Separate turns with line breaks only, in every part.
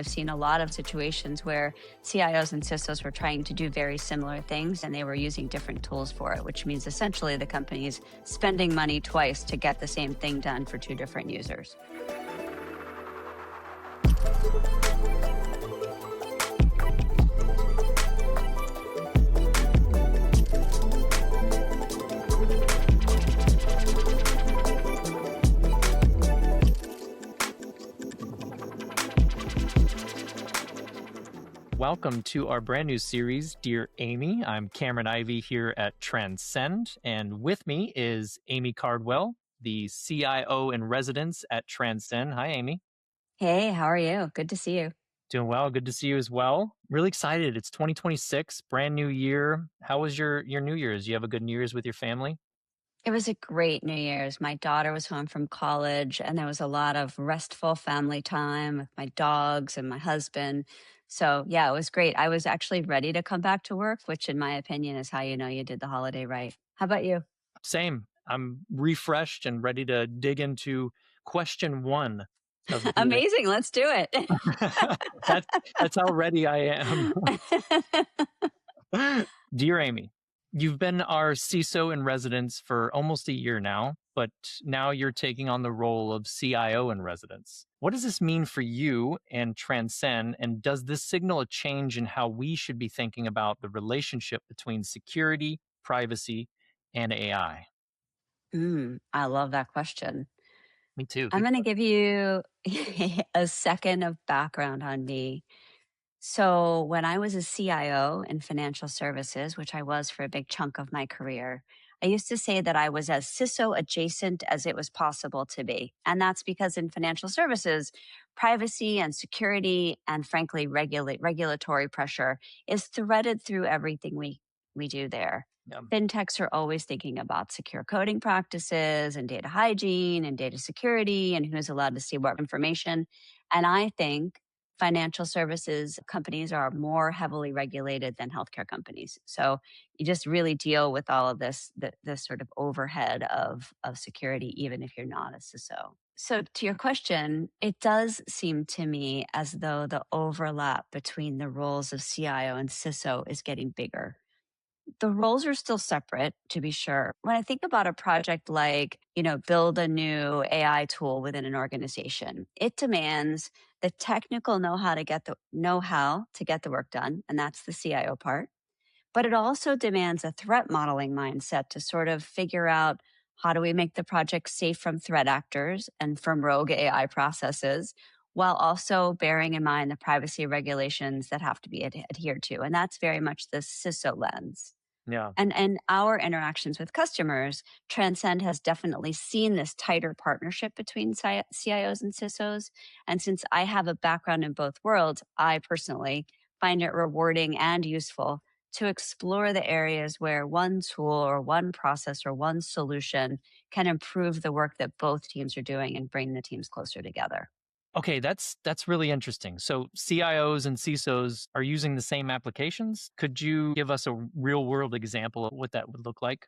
I've seen a lot of situations where CIOs and CISOs were trying to do very similar things and they were using different tools for it, which means essentially the company's spending money twice to get the same thing done for two different users.
Welcome to our brand new series, Dear Aimee. I'm Cameron Ivey here at Transcend, and with me is Aimee Cardwell, the CIO in residence at Transcend. Hi, Aimee.
Hey, how are you? Good to see you.
Doing well. Good to see you as well. Really excited. It's 2026, brand new year. How was your New Year's? You have a good New Year's with your family?
It was a great New Year's. My daughter was home from college, and there was a lot of restful family time with my dogs and my husband. So, yeah, it was great. I was actually ready to come back to work, which, in my opinion, is how you know you did the holiday right. How about you?
Same. I'm refreshed and ready to dig into question one of the
Amazing. Let's do it.
that's how ready I am. Dear Aimee, you've been our CISO in residence for almost a year now, but now you're taking on the role of CIO in residence. What does this mean for you and Transcend, and does this signal a change in how we should be thinking about the relationship between security, privacy, and AI?
I love that question.
Me too.
I'm going to give you a second of background on me. So, when I was a CIO in financial services, which I was for a big chunk of my career, I used to say that I was as CISO adjacent as it was possible to be. And that's because in financial services, privacy and security and frankly, regulatory pressure is threaded through everything we do there.
Yeah.
Fintechs are always thinking about secure coding practices and data hygiene and data security and who's allowed to see what information. And I think financial services companies are more heavily regulated than healthcare companies. So you just really deal with all of this sort of overhead of security, even if you're not a CISO. So to your question, it does seem to me as though the overlap between the roles of CIO and CISO is getting bigger. The roles are still separate, to be sure. When I think about a project like, build a new AI tool within an organization, it demands the technical know-how to get the work done, and that's the CIO part. But it also demands a threat modeling mindset to sort of figure out how do we make the project safe from threat actors and from rogue AI processes, while also bearing in mind the privacy regulations that have to be adhered to. And that's very much the CISO lens.
Yeah.
And our interactions with customers, Transcend has definitely seen this tighter partnership between CIOs and CISOs. And since I have a background in both worlds, I personally find it rewarding and useful to explore the areas where one tool or one process or one solution can improve the work that both teams are doing and bring the teams closer together.
Okay, that's really interesting. So CIOs and CISOs are using the same applications. Could you give us a real world example of what that would look like?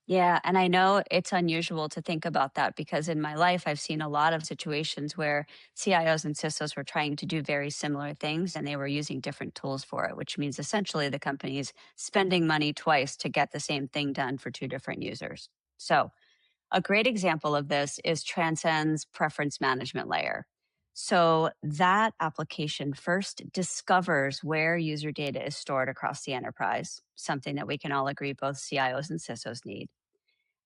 Yeah, and I know it's unusual to think about that because in my life, I've seen a lot of situations where CIOs and CISOs were trying to do very similar things and they were using different tools for it, which means essentially the company's spending money twice to get the same thing done for two different users. So a great example of this is Transcend's preference management layer. So that application first discovers where user data is stored across the enterprise, something that we can all agree both CIOs and CISOs need.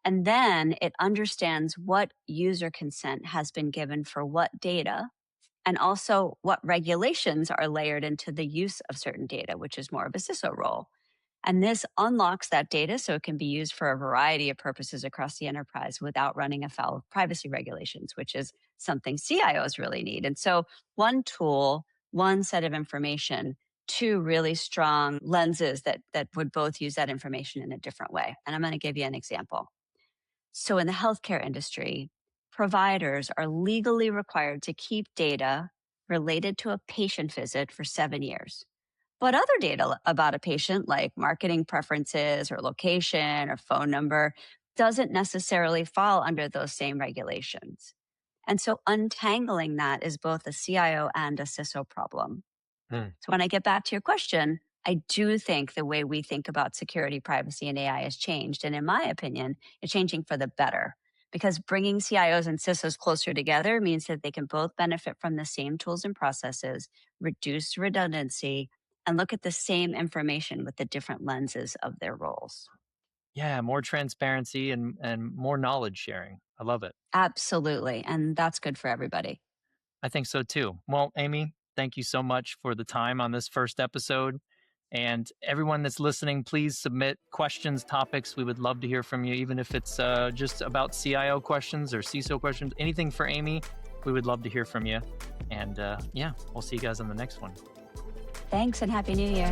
And then it understands what user consent has been given for what data, and also what regulations are layered into the use of certain data, which is more of a CISO role. And this unlocks that data so it can be used for a variety of purposes across the enterprise without running afoul of privacy regulations, which is something CIOs really need. And so one tool, one set of information, two really strong lenses that would both use that information in a different way. And I'm going to give you an example. So in the healthcare industry, providers are legally required to keep data related to a patient visit for 7 years. But other data about a patient, like marketing preferences or location or phone number, doesn't necessarily fall under those same regulations. And so untangling that is both a CIO and a CISO problem.
Hmm.
So when I get back to your question, I do think the way we think about security, privacy, and AI has changed. And in my opinion, it's changing for the better because bringing CIOs and CISOs closer together means that they can both benefit from the same tools and processes, reduce redundancy, and look at the same information with the different lenses of their roles.
Yeah, more transparency and more knowledge sharing. I love it.
Absolutely. And that's good for everybody.
I think so too. Well, Aimee, thank you so much for the time on this first episode. And everyone that's listening, please submit questions, topics. We would love to hear from you, even if it's just about CIO questions or CISO questions, anything for Aimee. We would love to hear from you. And yeah, we'll see you guys on the next one.
Thanks and Happy New Year.